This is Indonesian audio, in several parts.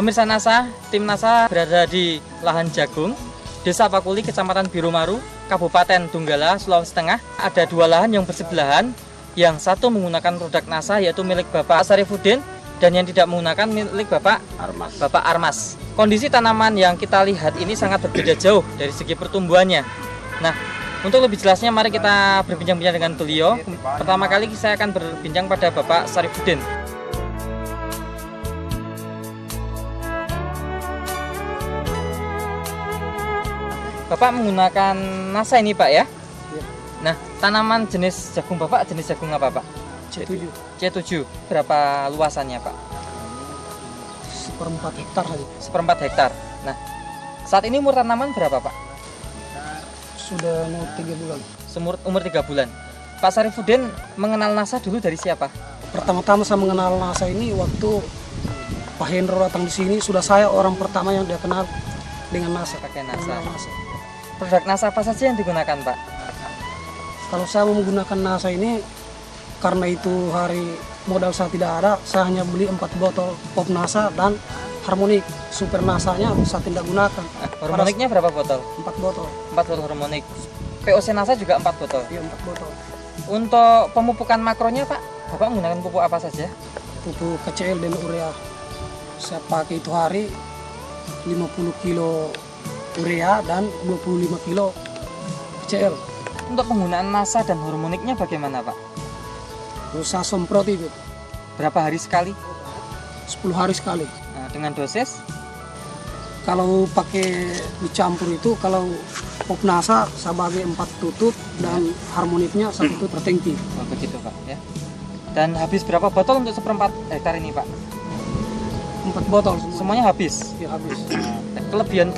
Pemirsa NASA, tim NASA berada di lahan jagung, Desa Pakuli, Kecamatan Biromaru, Kabupaten Donggala, Sulawesi Tengah. Ada dua lahan yang bersebelahan, yang satu menggunakan produk NASA yaitu milik Bapak Sarifuddin, dan yang tidak menggunakan milik Bapak Armas. Kondisi tanaman yang kita lihat ini sangat berbeda jauh dari segi pertumbuhannya. Nah, untuk lebih jelasnya mari kita berbincang-bincang dengan beliau. Pertama kali saya akan berbincang pada Bapak Sarifuddin. Bapak menggunakan NASA ini Pak ya? Ya. Nah, tanaman jenis jagung Bapak jenis jagung apa Pak? C7. C7. Berapa luasannya Pak? 1/4 hektar lagi. 1/4 hektar. Nah, saat ini umur tanaman berapa Pak? Sudah mau 3 bulan. Umur 3 bulan. Pak Sarifuddin mengenal NASA dulu dari siapa? Pertama-tama saya mengenal NASA ini waktu Pak Hendro datang di sini. Sudah saya orang pertama yang dia kenal dengan NASA. Pakai NASA. Mengenal NASA. Produk NASA apa saja yang digunakan Pak? Kalau saya mau menggunakan NASA ini, karena itu hari modal saya tidak ada, saya hanya beli 4 botol pop NASA dan harmonik. Super NASA-nya saya tidak gunakan. Harmoniknya berapa botol? 4 botol. 4 botol harmonik. POC NASA juga 4 botol. Iya, 4 botol. Untuk pemupukan makronya Pak, Bapak menggunakan pupuk apa saja? Pupuk KCL dan urea. Saya pakai itu hari 50 kilo urea dan 25 kilo KCL. Untuk penggunaan NASA dan harmoniknya bagaimana Pak? Terus saya semprot itu Berapa hari sekali? 10 hari sekali. Nah, dengan dosis? Kalau pakai dicampur itu, kalau pop NASA saya bagi 4 tutut dan harmoniknya 1 tutut per tangki. Oh, begitu Pak ya. Dan habis berapa botol untuk 1/4 hektar ini Pak? 4 botol Semuanya habis? Ya, habis. Kelebihan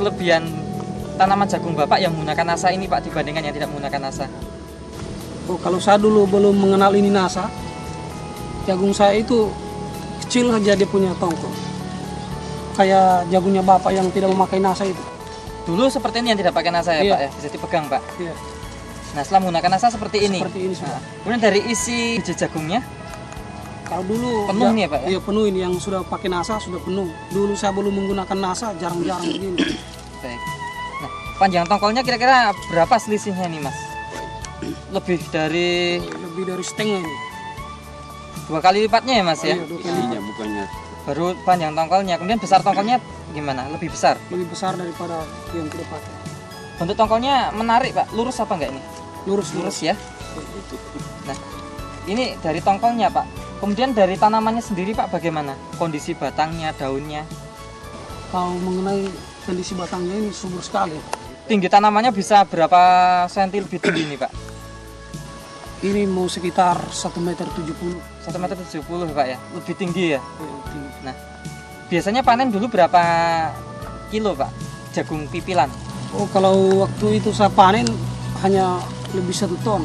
tanaman jagung Bapak yang menggunakan NASA ini Pak dibandingkan yang tidak menggunakan NASA? Oh, kalau saya dulu belum mengenal ini NASA, jagung saya itu kecil saja dia punya tongkol. Kayak jagungnya Bapak yang tidak memakai NASA itu. Dulu seperti ini yang tidak pakai NASA ya Iya. Pak ya? Bisa dipegang Pak? Iya. Nah, setelah menggunakan NASA seperti ini? Seperti ini sudah. Nah, kemudian dari isi biji jagungnya? Kalau dulu Penuh nih ya Pak ya? Iya, penuh ini yang sudah pakai NASA sudah penuh. Dulu saya belum menggunakan NASA, jarang-jarang begini. Baik. Nah, panjang tongkolnya kira-kira berapa selisihnya nih Mas? Lebih dari setengah ini. 2 kali lipatnya ya Mas ya? Iya, 2 kali. bukannya Baru panjang tongkolnya, kemudian besar tongkolnya gimana? Lebih besar? Lebih besar daripada yang kita pakai. Bentuk tongkolnya menarik Pak, lurus apa enggak ini? Lurus. Ya? Nah, ini dari tongkolnya Pak. Kemudian dari tanamannya sendiri Pak bagaimana? Kondisi batangnya, daunnya? Kalau mengenai kondisi batangnya ini subur sekali. Tinggi tanamannya bisa berapa senti lebih tinggi nih Pak? Ini mau sekitar 1,70 m. 1,70 m Pak ya? Lebih tinggi ya? Tinggi. Nah, biasanya panen dulu berapa kilo Pak? Jagung pipilan? Oh, kalau waktu itu saya panen hanya lebih 1 ton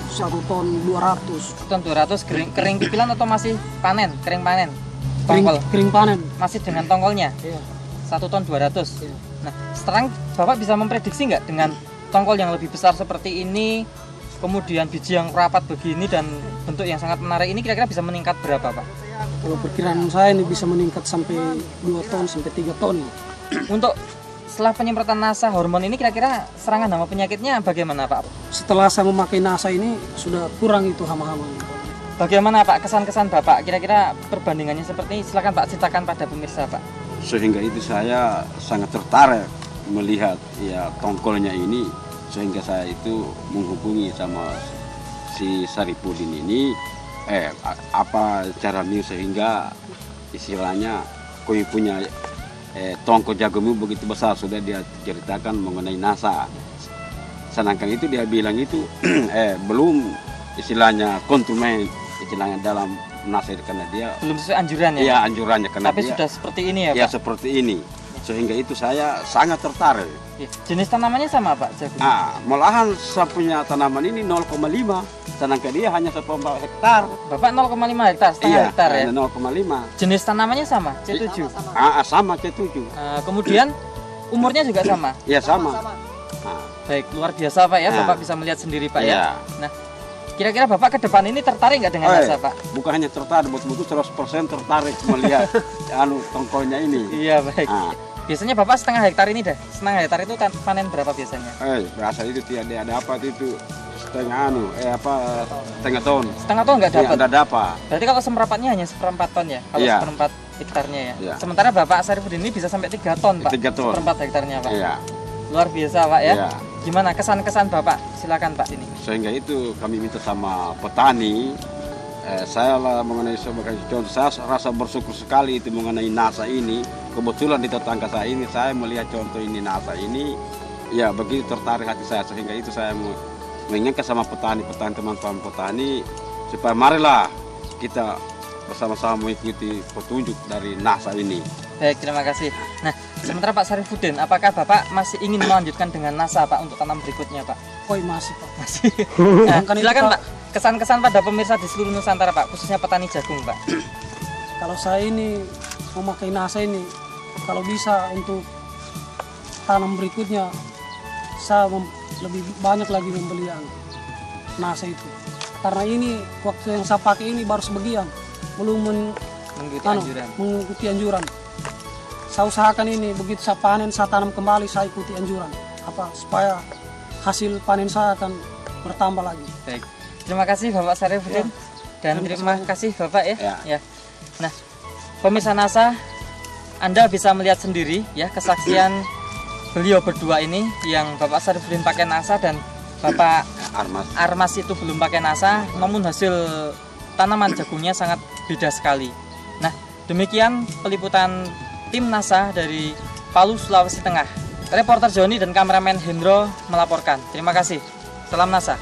200. Ton 200 kering pipilan atau masih panen? Kering panen? Kering, Tongkol? kering panen. Masih dengan tongkolnya? Iya. 1 ton 200. Iya. Nah, sekarang Bapak bisa memprediksi nggak dengan tongkol yang lebih besar seperti ini, kemudian biji yang rapat begini dan bentuk yang sangat menarik ini kira-kira bisa meningkat berapa Pak? Kalau perkiraan saya ini bisa meningkat sampai 2 ton sampai 3 ton. Untuk setelah penyemprotan NASA hormon ini kira-kira serangan hama penyakitnya bagaimana Pak? Setelah saya memakai NASA ini sudah kurang itu hama-hama. Bagaimana Pak kesan-kesan Bapak? Kira-kira perbandingannya seperti ini? Silakan Pak ceritakan pada pemirsa Pak. sehingga itu saya sangat tertarik melihat ya tongkolnya ini, sehingga saya itu menghubungi sama si Sarifuddin ini apa caranya sehingga istilahnya kau punya tongkol jagungmu begitu besar, sudah dia ceritakan mengenai NASA. Sedangkan itu dia bilang itu belum istilahnya konsumen istilahnya dalam NASA karena dia belum sesuai anjuran ya? Iya, anjurannya karena tapi dia sudah seperti ini ya Pak? Ya seperti ini, sehingga itu saya sangat tertarik. Jenis tanamannya sama Pak jagung? Malahan saya punya tanaman ini 0,5, sedangkan dia hanya 1,4 hektar. Bapak 0,5 hektar, setengah hektar ya? 0,5. Jenis tanamannya sama, C7? Sama C7. Kemudian umurnya juga sama? Iya sama. Baik, luar biasa Pak ya, Bapak bisa melihat sendiri Pak ya. Nah, Kira-kira Bapak ke depan ini tertarik nggak dengan NASA, Pak? Bukan hanya tertarik, betul-betul 100% tertarik melihat tongkolnya ini. Iya, baik. Nah, Biasanya Bapak setengah hektar ini dah. Setengah hektar itu panen berapa biasanya? berasa itu tidak dapat itu setengah ton. Setengah ton nggak dapat? Tidak dapat. Berarti kalau semerapatnya hanya seperempat ton ya? Kalau Iya. seperempat hektarnya ya? Iya. Sementara Bapak Sarifudin ini bisa sampai 3 ton, Pak? 3 ton. Seperempat hektarnya, Pak? Iya. Luar biasa, Pak ya? Iya. Gimana kesan-kesan Bapak? Silakan, Pak, ini. Sehingga itu kami minta sama petani, saya lah mengenai sebagai contoh, saya rasa bersyukur sekali itu mengenai NASA ini. Kebetulan di tetangga saya ini, saya melihat contoh ini NASA ini, ya begitu tertarik hati saya. Sehingga itu saya mengingatkan sama petani-petani, teman-teman petani, supaya marilah kita bersama-sama mengikuti petunjuk dari NASA ini. Baik, terima kasih. Nah, sementara Pak Sarifudin, apakah Bapak masih ingin melanjutkan dengan NASA, Pak, untuk tanam berikutnya, Pak? Masih Pak. Masih. Nah, silakan, Pak. Kesan-kesan pada pemirsa di seluruh Nusantara, Pak, khususnya petani jagung, Pak. Kalau saya ini memakai NASA ini, kalau bisa untuk tanam berikutnya, saya lebih banyak lagi membeli yang NASA itu. Karena ini waktu yang saya pakai ini baru sebagian, belum mengikuti anjuran. Saya usahakan ini begitu saya panen, saya tanam kembali, saya ikuti anjuran. Supaya hasil panen saya akan bertambah lagi. Baik. Terima kasih Bapak Sarifudin dan terima kasih Bapak ya. Nah, pemirsa NASA, Anda bisa melihat sendiri ya kesaksian beliau berdua ini, yang Bapak Sarifudin pakai NASA dan Bapak Armas itu belum pakai NASA, namun hasil tanaman jagungnya sangat beda sekali. Nah, demikian peliputan tim NASA dari Palu, Sulawesi Tengah. Reporter Joni dan kameramen Hendro melaporkan. Terima kasih. Salam NASA.